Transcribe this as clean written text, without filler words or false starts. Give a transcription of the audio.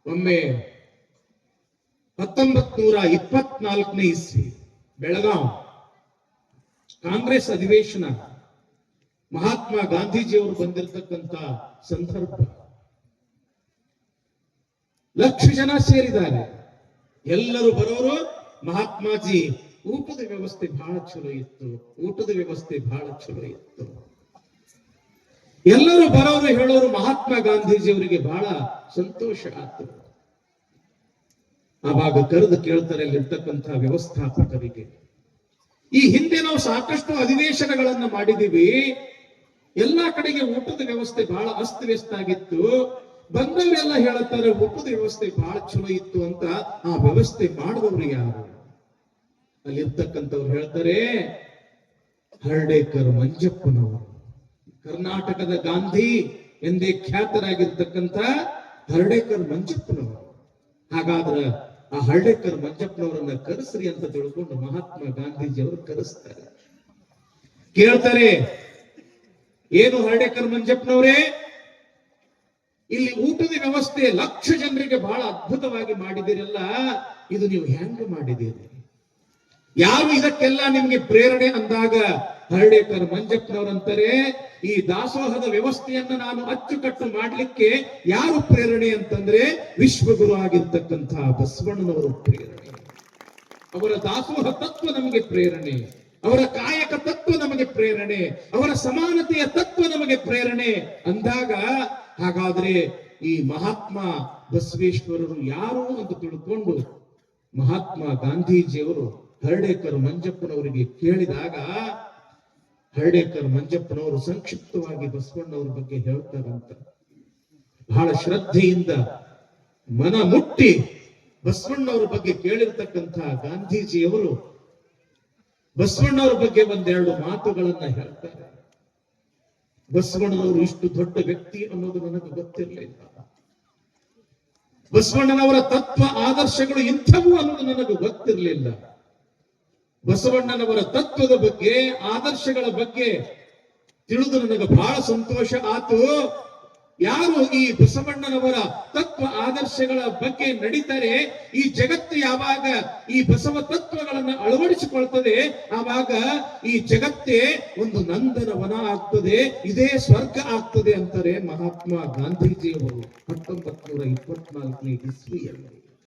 ಒಮ್ಮೆ 1924ನೇ ಇಸ್ವಿ ಬೆಳಗಾಂ ಕಾಂಗ್ರೆಸ್ ಅಧಿವೇಶನ, ಮಹಾತ್ಮ ಗಾಂಧೀಜಿಯವರು ಬಂದಿರತಕ್ಕಂತ ಸಂದರ್ಭ. ಲಕ್ಷ ಜನ ಸೇರಿದ್ದಾರೆ. ಎಲ್ಲರೂ ಬರೋರು. ಮಹಾತ್ಮಾಜಿ ಊಟದ ವ್ಯವಸ್ಥೆ ಬಹಳ ಚಲೋ ಇತ್ತು, ಊಟದ ವ್ಯವಸ್ಥೆ ಬಹಳ ಚಲೋ ಇತ್ತು. ಎಲ್ಲರೂ ಬರೋರು ಹೇಳೋರು. ಮಹಾತ್ಮ ಗಾಂಧೀಜಿಯವರಿಗೆ ಬಹಳ ಸಂತೋಷ ಆಯ್ತು. ಆವಾಗ ಕರೆದು ಕೇಳ್ತಾರೆ ಅಲ್ಲಿರ್ತಕ್ಕಂಥ ವ್ಯವಸ್ಥಾಪಕರಿಗೆ, ಈ ಹಿಂದೆ ನಾವು ಸಾಕಷ್ಟು ಅಧಿವೇಶನಗಳನ್ನ ಮಾಡಿದೀವಿ, ಎಲ್ಲಾ ಕಡೆಗೆ ಊಟದ ವ್ಯವಸ್ಥೆ ಬಹಳ ಅಸ್ತವ್ಯಸ್ತ ಆಗಿತ್ತು. ಬಂದವರೆಲ್ಲ ಹೇಳುತ್ತಾರೆ ಊಟದ ವ್ಯವಸ್ಥೆ ಬಹಳ ಚಲೋ ಇತ್ತು ಅಂತ. ಆ ವ್ಯವಸ್ಥೆ ಮಾಡಿದವರು ಯಾರು? ಅಲ್ಲಿರ್ತಕ್ಕಂಥವ್ರು ಹೇಳ್ತಾರೆ, ಹರ್ಡೇಕರ್ ಮಂಜಪ್ಪನವರು, ಕರ್ನಾಟಕದ ಗಾಂಧಿ ಎಂದೇ ಖ್ಯಾತರಾಗಿರ್ತಕ್ಕಂಥ ಹರ್ಡೇಕರ್ ಮಂಜಪ್ಪನವರು. ಹಾಗಾದ್ರೆ ಆ ಹರ್ಡೇಕರ್ ಮಂಜಪ್ಪನವರನ್ನ ಕರೆಸ್ರಿ ಅಂತ ತಿಳ್ಕೊಂಡು ಮಹಾತ್ಮ ಗಾಂಧೀಜಿಯವರು ಕರೆಸ್ತಾರೆ. ಕೇಳ್ತಾರೆ, ಏನು ಹರ್ಡೇಕರ್ ಮಂಜಪ್ಪನವರೇ, ಇಲ್ಲಿ ಊಟದ ವ್ಯವಸ್ಥೆ ಲಕ್ಷ ಜನರಿಗೆ ಬಹಳ ಅದ್ಭುತವಾಗಿ ಮಾಡಿದಿರಲ್ಲ, ಇದು ನೀವು ಹೆಂಗ ಮಾಡಿದ್ದೀರಿ? ಯಾರು ಇದಕ್ಕೆಲ್ಲ ನಿಮ್ಗೆ ಪ್ರೇರಣೆ ಅಂದಾಗ ಹರ್ಡೇಕರ್ ಮಂಜಪ್ಪನವರಂತಾರೆ, ಈ ದಾಸೋಹದ ವ್ಯವಸ್ಥೆಯನ್ನ ನಾನು ಅಚ್ಚುಕಟ್ಟು ಮಾಡ್ಲಿಕ್ಕೆ ಯಾರು ಪ್ರೇರಣೆ ಅಂತಂದ್ರೆ ವಿಶ್ವಗುರು ಆಗಿರ್ತಕ್ಕಂತಹ ಬಸವಣ್ಣನವರು ಪ್ರೇರಣೆ. ಅವರ ದಾಸೋಹ ತತ್ವ ನಮಗೆ ಪ್ರೇರಣೆ, ಅವರ ಕಾಯಕ ತತ್ವ ನಮಗೆ ಪ್ರೇರಣೆ, ಅವರ ಸಮಾನತೆಯ ತತ್ವ ನಮಗೆ ಪ್ರೇರಣೆ ಅಂದಾಗ, ಹಾಗಾದ್ರೆ ಈ ಮಹಾತ್ಮ ಬಸವೇಶ್ವರರು ಯಾರು ಅಂತ ತಿಳ್ಕೊಂಡು ಮಹಾತ್ಮ ಗಾಂಧೀಜಿಯವರು ಹರ್ಡೇಕರ್ ಮಂಜಪ್ಪನವರಿಗೆ ಕೇಳಿದಾಗ, ಹರ್ಡೇಕರ್ ಮಂಜಪ್ಪನವರು ಸಂಕ್ಷಿಪ್ತವಾಗಿ ಬಸವಣ್ಣವರ ಬಗ್ಗೆ ಹೇಳ್ತಾರಂತ. ಬಹಳ ಶ್ರದ್ಧೆಯಿಂದ ಮನ ಮುಟ್ಟಿ ಬಸವಣ್ಣವರ ಬಗ್ಗೆ ಕೇಳಿರ್ತಕ್ಕಂತಹ ಗಾಂಧೀಜಿಯವರು ಬಸವಣ್ಣವರ ಬಗ್ಗೆ ಒಂದೆರಡು ಮಾತುಗಳನ್ನ ಹೇಳ್ತಾರೆ. ಬಸವಣ್ಣನವರು ಇಷ್ಟು ದೊಡ್ಡ ವ್ಯಕ್ತಿ ಅನ್ನೋದು ನನಗೆ ಗೊತ್ತಿರಲಿಲ್ಲ. ಬಸವಣ್ಣನವರ ತತ್ವ ಆದರ್ಶಗಳು ಇಂಥವು ಅನ್ನೋದು ನನಗೆ ಗೊತ್ತಿರಲಿಲ್ಲ. ಬಸವಣ್ಣನವರ ತತ್ವದ ಬಗ್ಗೆ, ಆದರ್ಶಗಳ ಬಗ್ಗೆ ತಿಳಿದು ನನಗೆ ಬಹಳ ಸಂತೋಷ ಆತು. ಯಾರು ಈ ಬಸವಣ್ಣನವರ ತತ್ವ ಆದರ್ಶಗಳ ಬಗ್ಗೆ ನಡೀತಾರೆ, ಈ ಜಗತ್ತು ಯಾವಾಗ ಈ ಬಸವ ತತ್ವಗಳನ್ನು ಅಳವಡಿಸಿಕೊಳ್ತದೆ, ಆವಾಗ ಈ ಜಗತ್ತೇ ಒಂದು ನಂದನವನ ಆಗ್ತದೆ, ಇದೇ ಸ್ವರ್ಗ ಆಗ್ತದೆ ಅಂತಾರೆ ಮಹಾತ್ಮ ಗಾಂಧೀಜಿಯವರು 1924ನೇ ಇಸ್ವಿಯಲ್ಲಿ.